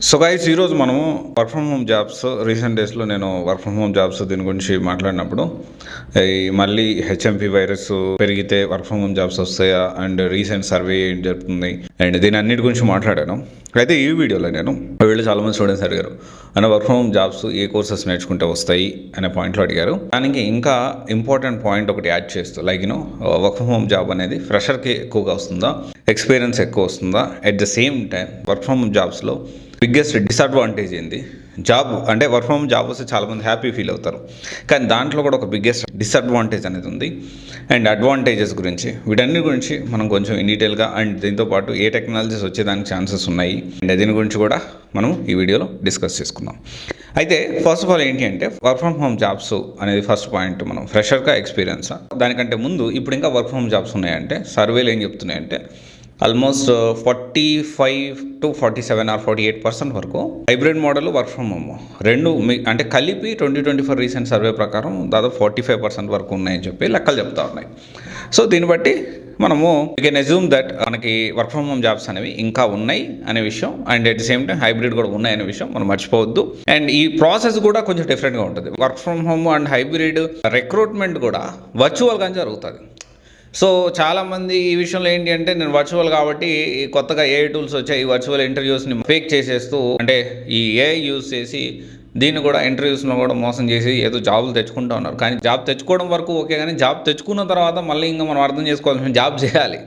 So guys, ఈరోజు మనము work from home jobs recent డేస్లో నేను వర్క్ ఫ్రమ్ హోమ్ జాబ్స్ దీని గురించి మాట్లాడినప్పుడు మళ్ళీ హెచ్ఎంపీ వైరస్ పెరిగితే వర్క్ ఫ్రమ్ హోమ్ జాబ్స్ వస్తాయా అండ్ రీసెంట్ సర్వే ఏం జరుగుతుంది అండ్ దీని అన్నిటి గురించి మాట్లాడాను. అయితే ఈ వీడియోలో నేను వీళ్ళు చాలామంది స్టూడెంట్స్ అడిగారు అన్న వర్క్ ఫ్రమ్ హోమ్ జాబ్స్ ఏ కోర్సెస్ నేర్చుకుంటే వస్తాయి అనే పాయింట్లో అడిగారు. దానికి ఇంకా ఇంపార్టెంట్ పాయింట్ ఒకటి యాడ్ చేస్తూ like work from home job అనేది ఫ్రెషర్కి ఎక్కువగా వస్తుందా, ఎక్స్పీరియన్స్ ఎక్కువ వస్తుందా, at the same time work from home జాబ్స్లో బిగ్గెస్ట్ డిసడ్వాంటేజ్ ఏంది? జాబ్ అంటే వర్క్ ఫ్రమ్ జాబ్ వస్తే చాలామంది హ్యాపీ ఫీల్ అవుతారు, కానీ దాంట్లో కూడా ఒక బిగ్గెస్ట్ డిసడ్వాంటేజ్ అనేది ఉంది. అండ్ అడ్వాంటేజెస్ గురించి వీటన్ని గురించి మనం కొంచెం ఇన్ డీటెయిల్గా అండ్ దీంతోపాటు ఏ టెక్నాలజీస్ వచ్చేదానికి ఛాన్సెస్ ఉన్నాయి అండ్ దీని గురించి కూడా మనం ఈ వీడియోలో డిస్కస్ చేసుకుందాం. అయితే ఫస్ట్ ఆఫ్ ఆల్ ఏంటి అంటే వర్క్ ఫ్రమ్ హోమ్ జాబ్స్ అనేది ఫస్ట్ పాయింట్. మనం ఫ్రెషర్గా ఎక్స్పీరియన్సా? దానికంటే ముందు ఇప్పుడు ఇంకా వర్క్ ఫ్రమ్ జాబ్స్ ఉన్నాయంటే సర్వేలు ఏం చెప్తున్నాయంటే ఆల్మోస్ట్ 45 to 47 or 48% వరకు hybrid model work from home రెండు అంటే కలిపి 2024 రీసెంట్ సర్వే ప్రకారం దాదాపు 45% వరకు ఉన్నాయని చెప్పి లెక్కలు చెప్తా ఉన్నాయి. సో దీన్ని బట్టి మనము యూ కెన్ అజ్యూమ్ దట్ మనకి వర్క్ ఫ్రమ్ హోమ్ జాబ్స్ అనేవి ఇంకా ఉన్నాయి అనే విషయం and at the same time hybrid కూడా ఉన్నాయి అనే విషయం మనం మర్చిపోవద్దు. అండ్ ఈ ప్రాసెస్ కూడా కొంచెం డిఫరెంట్గా ఉంటుంది. Work from home and hybrid recruitment కూడా వర్చువల్గా జరుగుతుంది. సో చాలామంది ఈ విషయంలో ఏంటి అంటే నేను వర్చువల్ కాబట్టి కొత్తగా ఏఐ టూల్స్ వచ్చాయి, ఈ వర్చువల్ ఇంటర్వ్యూస్ని ఫేక్ చేసేస్తూ అంటే ఈ ఏఐ యూజ్ చేసి దీన్ని కూడా ఇంటర్వ్యూస్లో కూడా మోసం చేసి ఏదో జాబులు తెచ్చుకుంటూ ఉన్నారు. కానీ జాబ్ తెచ్చుకోవడం వరకు ఓకే, కానీ జాబ్ తెచ్చుకున్న తర్వాత మళ్ళీ ఇంకా మనం అర్థం చేసుకోవాల్సిన జాబ్ చేయాలి.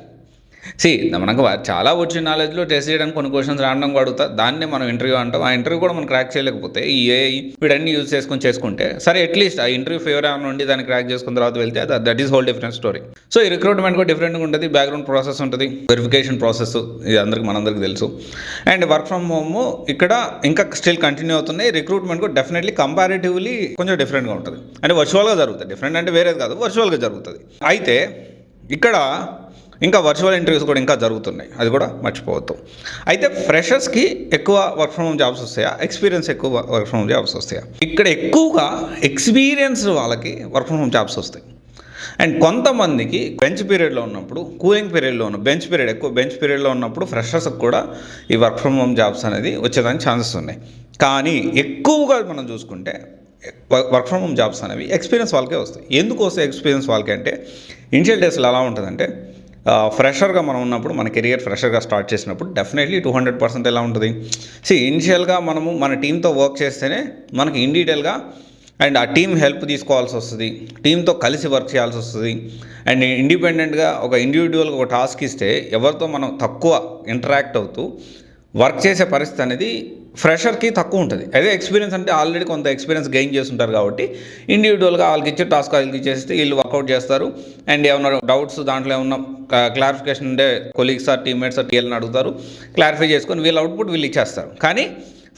మనకు చాలా వచ్చిన నాలెడ్జ్లో టెస్ట్ చేయడానికి కొన్ని క్వశ్చన్స్ రావడం అడుగుతా, దాన్నే మనం ఇంటర్వ్యూ అంటాం. ఆ ఇంటర్వ్యూ కూడా మనం క్రాక్ చేయలేకపోతే ఈ ఏఐ వీటన్ని యూజ్ చేసుకుంటే సరే అట్లీస్ట్ ఆ ఇంటర్వ్యూ ఫేవర్ ఏమైనా ఉండి దాన్ని క్రాక్ చేసుకున్న తర్వాత వెళ్తే that is whole different story. So ఈ రిక్రూట్మెంట్ కూడా డిఫరెంట్గా ఉంటుంది, బ్యాక్గ్రౌండ్ ప్రాసెస్ ఉంటుంది, వెరిఫికేషన్ ప్రాసెస్, ఇది మనందరికీ తెలుసు. అండ్ వర్క్ ఫ్రమ్ హోమ్ ఇక్కడ ఇంకా స్టిల్ కంటిన్యూ అవుతున్నాయి. రిక్రూట్మెంట్ కూడా డెఫినెట్లీ కంపారిటివ్లీ కొంచెం డిఫరెంట్గా ఉంటుంది. అంటే వర్చువల్గా జరుగుతుంది, డిఫరెంట్ అంటే వేరేది కాదు, వర్చువల్గా జరుగుతుంది. అయితే ఇక్కడ ఇంకా వర్చువల్ ఇంటర్వ్యూస్ కూడా ఇంకా జరుగుతున్నాయి, అది కూడా మర్చిపోవద్దు. అయితే ఫ్రెషర్స్కి ఎక్కువ వర్క్ ఫ్రమ్ హోమ్ జాబ్స్ వస్తాయా, ఎక్స్పీరియన్స్ ఎక్కువ వర్క్ ఫ్రమ్ హోమ్ జాబ్స్ వస్తాయా? ఇక్కడ ఎక్కువగా ఎక్స్పీరియన్స్ వాళ్ళకి వర్క్ ఫ్రమ్ హోమ్ జాబ్స్ వస్తాయి. అండ్ కొంతమందికి బెంచ్ పీరియడ్లో ఉన్నప్పుడు, కూలింగ్ పీరియడ్లో ఉన్న బెంచ్ పీరియడ్లో ఉన్నప్పుడు ఫ్రెషర్స్కి కూడా ఈ వర్క్ ఫ్రమ్ హోమ్ జాబ్స్ అనేది వచ్చేదానికి ఛాన్సెస్ ఉన్నాయి. కానీ ఎక్కువగా మనం చూసుకుంటే వర్క్ ఫ్రమ్ హోమ్ జాబ్స్ అనేవి ఎక్స్పీరియన్స్ వాళ్ళకే వస్తాయి. ఎందుకు వస్తాయి ఎక్స్పీరియన్స్ వాళ్ళకి అంటే ఇనిషియల్ డేస్లో ఎలా ఉంటుందంటే ఫ్రెషర్గా మనం ఉన్నప్పుడు మన కెరియర్ ఫ్రెషర్గా స్టార్ట్ చేసినప్పుడు డెఫినెట్లీ 200% ఎలా ఉంటుంది. ఇనిషియల్గా మనము మన టీంతో వర్క్ చేస్తేనే మనకి ఇన్ డీటెయిల్గా అండ్ ఆ టీం హెల్ప్ తీసుకోవాల్సి వస్తుంది, టీంతో కలిసి వర్క్ చేయాల్సి వస్తుంది. అండ్ ఇండిపెండెంట్గా ఒక ఇండివిజువల్గా ఒక టాస్క్ ఇస్తే ఎవరితో మనం తక్కువ ఇంటరాక్ట్ అవుతూ వర్క్ చేసే పరిస్థితి అనేది ఫ్రెషర్కి తక్కువ ఉంటుంది. అదే ఎక్స్పీరియన్స్ అంటే ఆల్రెడీ కొంత ఎక్స్పీరియన్స్ గెయిన్ చేస్తుంటారు కాబట్టి ఇండివిజువల్గా వాళ్ళకి ఇచ్చే టాస్క్ వాళ్ళకి ఇచ్చేస్తే వీళ్ళు వర్కౌట్ చేస్తారు. అండ్ ఏమన్నా డౌట్స్ దాంట్లో ఏమన్నా క్లారిఫికేషన్ ఉంటే కొలీగ్స్ ఆర్ టీమ్మేట్స్ ఆర్ టీఎల్ని అడుగుతారు, క్లారిఫై చేసుకొని వీళ్ళ అవుట్పుట్ వీళ్ళు ఇచ్చేస్తారు. కానీ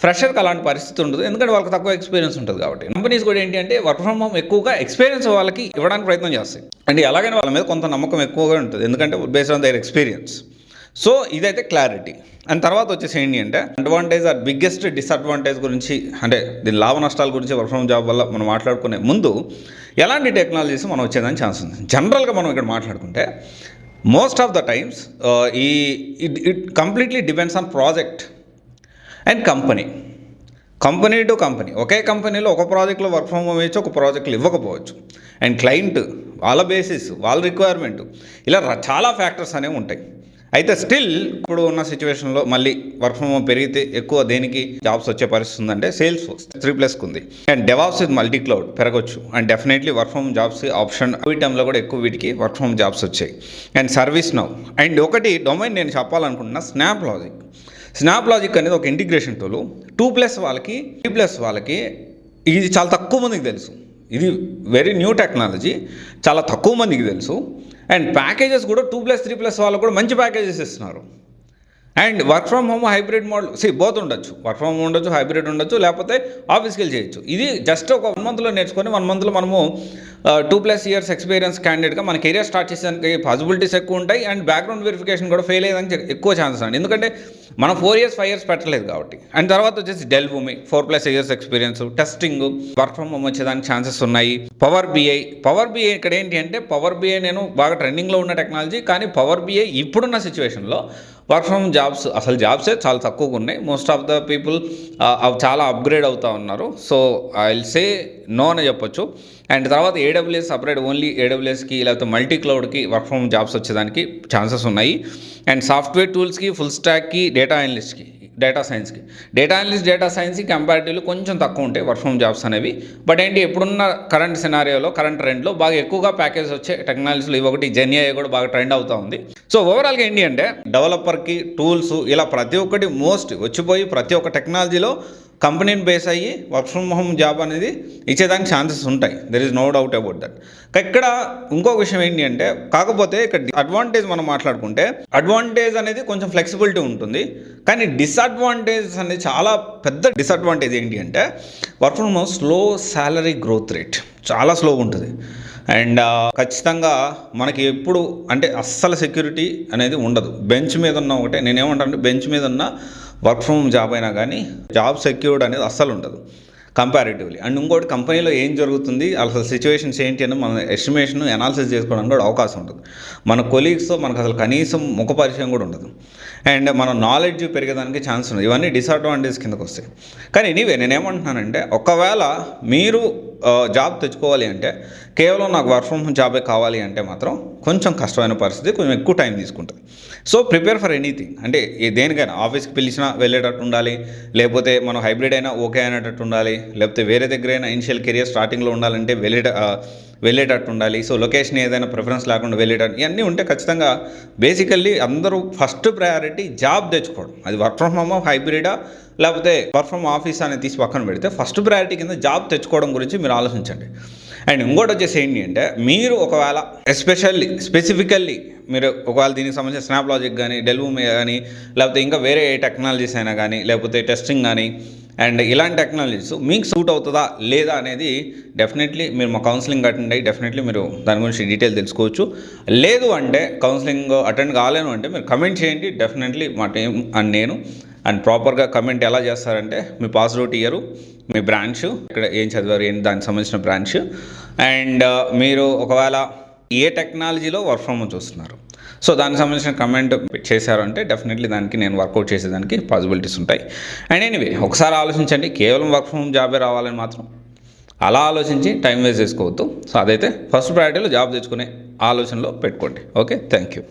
ఫ్రెషర్కి అలాంటి పరిస్థితి ఉండదు, ఎందుకంటే వాళ్ళకి తక్కువ ఎక్స్పీరియన్స్ ఉంటుంది కాబట్టి. కంపెనీస్ కూడా ఏంటి అంటే వర్క్ ఫ్రమ్ హోమ్ ఎక్కువగా ఎక్స్పీరియన్స్ వాళ్ళకి ఇవ్వడానికి ప్రయత్నం చేస్తాయి. అండ్ అలాగని వాళ్ళ మీద కొంత నమ్మకం ఎక్కువగా ఉంటుంది, ఎందుకంటే based on their experience. So ఇదైతే క్లారిటీ. అండ్ తర్వాత వచ్చేసి ఏంటి అంటే అడ్వాంటేజ్ ఆర్ బిగ్గెస్ట్ డిసడ్వాంటేజ్ గురించి, అంటే దీని లాభ నష్టాల గురించి వర్క్ ఫ్రమ్ జాబ్ వల్ల మనం మాట్లాడుకునే ముందు ఎలాంటి టెక్నాలజీస్ మనం వచ్చేదానికి ఛాన్స్ ఉంది. జనరల్గా మనం ఇక్కడ మాట్లాడుకుంటే most of the times it completely depends on project and company to company. ఒకే కంపెనీలో ఒక ప్రాజెక్ట్లో వర్క్ ఫ్రమ్ హోమ్ ఇవ్వచ్చు, ఒక ప్రాజెక్టులు ఇవ్వకపోవచ్చు. అండ్ క్లయింట్ వాళ్ళ బేసిస్, వాళ్ళ రిక్వైర్మెంట్, ఇలా చాలా ఫ్యాక్టర్స్ అనేవి ఉంటాయి. అయితే స్టిల్ ఇప్పుడు ఉన్న సిచ్యువేషన్లో మళ్ళీ వర్క్ ఫ్రమ్ హోమ్ పెరిగితే ఎక్కువ దేనికి జాబ్స్ వచ్చే పరిస్థితి ఉందంటే సేల్స్ ఫోర్స్ 3+ ఉంది. And DevOps with multi cloud పెరగచ్చు. And definitely work from jobs option COVID టైంలో కూడా ఎక్కువ వీటికి వర్క్ ఫ్రమ్ జాబ్స్ వచ్చాయి. And ServiceNow. అండ్ ఒకటి డొమైన్ నేను చెప్పాలనుకుంటున్నా, స్నాప్ లాజిక్ అనేది ఒక ఇంటిగ్రేషన్ టూల్. 2+ వాళ్ళకి 3+ వాళ్ళకి ఇది చాలా తక్కువ మందికి తెలుసు. ఇది వెరీ న్యూ టెక్నాలజీ, చాలా తక్కువ మందికి తెలుసు. అండ్ ప్యాకేజెస్ కూడా 2+, 3+ వాళ్ళకు కూడా మంచి ప్యాకేజెస్ ఇస్తున్నారు. And work from home hybrid model both ఉండొచ్చు, వర్క్ ఫ్రమ్ హోమ్ ఉండొచ్చు, హైబ్రిడ్ ఉండొచ్చు, లేకపోతే ఆఫీస్కి వెళ్ళి చేయొచ్చు. ఇది జస్ట్ ఒక 1 monthలో నేర్చుకొని 1 monthలో మనము 2+ years ఎక్స్పీరియన్స్ క్యాండిడేట్గా మన కెరియర్ స్టార్ట్ చేసేదానికి పాసిబిలిటీస్ ఎక్కువ ఉంటాయి. అండ్ బ్యాక్గ్రౌండ్ వెరిఫికేషన్ కూడా ఫెయిల్ అయ్యేదానికి ఎక్కువ ఛాన్సెస్ అండి, ఎందుకంటే మనం 4 years 5 years పెట్టలేదు కాబట్టి. అండ్ తర్వాత వచ్చేసి డెల్ భూమి 4+ years experience, testing, work from home వచ్చేదానికి ఛాన్సెస్ ఉన్నాయి. పవర్ బిఐ ఇక్కడ ఏంటి అంటే పవర్ బిఐ నేను బాగా ట్రెండింగ్లో ఉన్న టెక్నాలజీ, కానీ పవర్ బిఐ ఇప్పుడున్న సిచ్యువేషన్లో వర్క్ ఫ్రమ్ జాబ్స్ అసలు జాబ్సే చాలా తక్కువగా ఉన్నాయి. మోస్ట్ ఆఫ్ ద పీపుల్ అవి చాలా అప్గ్రేడ్ అవుతూ ఉన్నారు. So I will say no అని చెప్పొచ్చు. అండ్ తర్వాత ఏడబ్ల్యూఎస్ సపరేట్ ఓన్లీ ఏడబ్ల్యూఎస్కి లేకపోతే మల్టీ క్లౌడ్కి వర్క్ ఫ్రమ్ జాబ్స్ వచ్చేదానికి ఛాన్సెస్ ఉన్నాయి. అండ్ సాఫ్ట్వేర్ టూల్స్కి, ఫుల్ స్టాక్కి, డేటా అనలిస్ట్కి, డేటా సైన్స్కి, డేటా అనలిస్ట్, డేటా సైన్స్కి కంపారిటివ్లీ కొంచెం తక్కువ ఉంటాయి వర్క్ ఫ్రమ్ జాబ్స్ అనేవి. బట్ ఏంటి, ఎప్పుడున్న కరెంట్ సినారియోలో, కరెంట్ ట్రెండ్లో బాగా ఎక్కువగా ప్యాకేజ్ వచ్చే టెక్నాలజీలో ఇవి ఒకటి. జెన్ఏఐ కూడా బాగా ట్రెండ్ అవుతూ ఉంది. సో ఓవరాల్గా ఏంటి అంటే డెవలపర్కి టూల్స్ ఇలా ప్రతి ఒక్కటి మోస్ట్ వచ్చిపోయి ప్రతి ఒక్క టెక్నాలజీలో కంపెనీని బేస్ అయ్యి వర్క్ ఫ్రమ్ హోమ్ జాబ్ అనేది ఇచ్చేదానికి ఛాన్సెస్ ఉంటాయి. There is no doubt about that. ఇక్కడ ఇంకొక విషయం ఏంటి అంటే, కాకపోతే ఇక్కడ అడ్వాంటేజ్ మనం మాట్లాడుకుంటే అడ్వాంటేజ్ అనేది కొంచెం ఫ్లెక్సిబిలిటీ ఉంటుంది. కానీ డిసడ్వాంటేజ్ అనేది చాలా పెద్ద డిసడ్వాంటేజ్ ఏంటి అంటే work from home slow salary growth rate చాలా స్లోగా ఉంటుంది. అండ్ ఖచ్చితంగా మనకి ఎప్పుడు అంటే అస్సలు సెక్యూరిటీ అనేది ఉండదు. బెంచ్ మీద ఉన్న ఒకటే నేనేమంటానంటే, బెంచ్ మీద ఉన్న వర్క్ ఫ్రమ్ జాబ్ అయినా కానీ జాబ్ సెక్యూర్డ్ అనేది అస్సలు ఉండదు కంపారిటివ్లీ. అండ్ ఇంకోటి, కంపెనీలో ఏం జరుగుతుంది, అసలు సిచ్యువేషన్స్ ఏంటి అని మన ఎస్టిమేషన్ అనాలిసిస్ చేసుకోవడానికి కూడా అవకాశం ఉంటుంది. మన కొలీగ్స్తో మనకు అసలు కనీసం ముఖ పరిచయం కూడా ఉండదు. అండ్ మన నాలెడ్జ్ పెరిగేదానికి ఛాన్స్ ఉంది. ఇవన్నీ డిసడ్వాంటేజ్ కిందకు వస్తాయి. కానీ ఎనీవే నేనేమంటున్నానంటే, ఒకవేళ మీరు జాబ్ తెచ్చుకోవాలి అంటే కేవలం నాకు వర్క్ ఫ్రమ్ హోమ్ జాబే కావాలి అంటే మాత్రం కొంచెం కష్టమైన పరిస్థితి, కొంచెం ఎక్కువ టైం తీసుకుంటుంది. So prepare for anything. అంటే దేనికైనా ఆఫీస్కి పిలిచినా వెళ్ళేటట్టు ఉండాలి, లేకపోతే మనం హైబ్రిడ్ అయినా ఓకే అనేటట్టు ఉండాలి, లేకపోతే వేరే దగ్గరైనా ఇనిషియల్ కెరియర్ స్టార్టింగ్లో ఉండాలంటే వెళ్ళేటట్టు ఉండాలి. సో లొకేషన్ ఏదైనా ప్రిఫరెన్స్ లేకుండా వెళ్ళేటట్టు ఇవన్నీ ఉంటే ఖచ్చితంగా బేసికల్లీ అందరూ ఫస్ట్ ప్రయారిటీ జాబ్ తెచ్చుకోవడం. అది వర్క్ ఫ్రమ్ హోమ్, హైబ్రిడా, లేకపోతే వర్క్ ఫ్రమ్ ఆఫీస్ అనేది తీసి పక్కన పెడితే ఫస్ట్ ప్రయారిటీ కింద జాబ్ తెచ్చుకోవడం గురించి మీరు ఆలోచించండి. అండ్ ఇంకోటి వచ్చేసి ఏంటి అంటే, మీరు ఒకవేళ స్పెసిఫికల్లీ మీరు ఒకవేళ దీనికి సంబంధించిన స్నాప్ లాజిక్ కానీ, డెల్వూమే కానీ, లేకపోతే ఇంకా వేరే టెక్నాలజీస్ అయినా కానీ, లేకపోతే టెస్టింగ్ కానీ, అండ్ ఇలాంటి టెక్నాలజీస్ మీకు సూట్ అవుతుందా లేదా అనేది డెఫినెట్లీ మీరు మా కౌన్సిలింగ్ అటెండ్ అయ్యి డెఫినెట్లీ మీరు దాని గురించి డీటెయిల్ తెలుసుకోవచ్చు. లేదు అంటే కౌన్సిలింగ్ అటెండ్ కాలేను అంటే మీరు కమెంట్ చేయండి. డెఫినెట్లీ మా టీం అండ్ నేను అండ్ ప్రాపర్గా కమెంట్ ఎలా చేస్తారంటే మీ పాస్ అవుట్ ఇయర్, మీ బ్రాంచ్, ఇక్కడ ఏం చదివారు, ఏంటి దానికి సంబంధించిన బ్రాంచ్, అండ్ మీరు ఒకవేళ ఏ టెక్నాలజీలో వర్క్ ఫ్రమ్ హోమ్ చూస్తున్నారు, సో దానికి సంబంధించిన కమెంట్ చేశారంటే డెఫినెట్లీ దానికి నేను వర్కౌట్ చేసేదానికి పాసిబిలిటీస్ ఉంటాయి. అండ్ ఎనీవే ఒకసారి ఆలోచించండి, కేవలం వర్క్ ఫ్రమ్ హోమ్ జాబే రావాలని మాత్రం అలా ఆలోచించి టైం వేస్ట్ చేసుకోవద్దు. సో అదైతే ఫస్ట్ ప్రయారిటీలో జాబ్ తెచ్చుకునే ఆలోచనలో పెట్టుకోండి. Okay, thank you.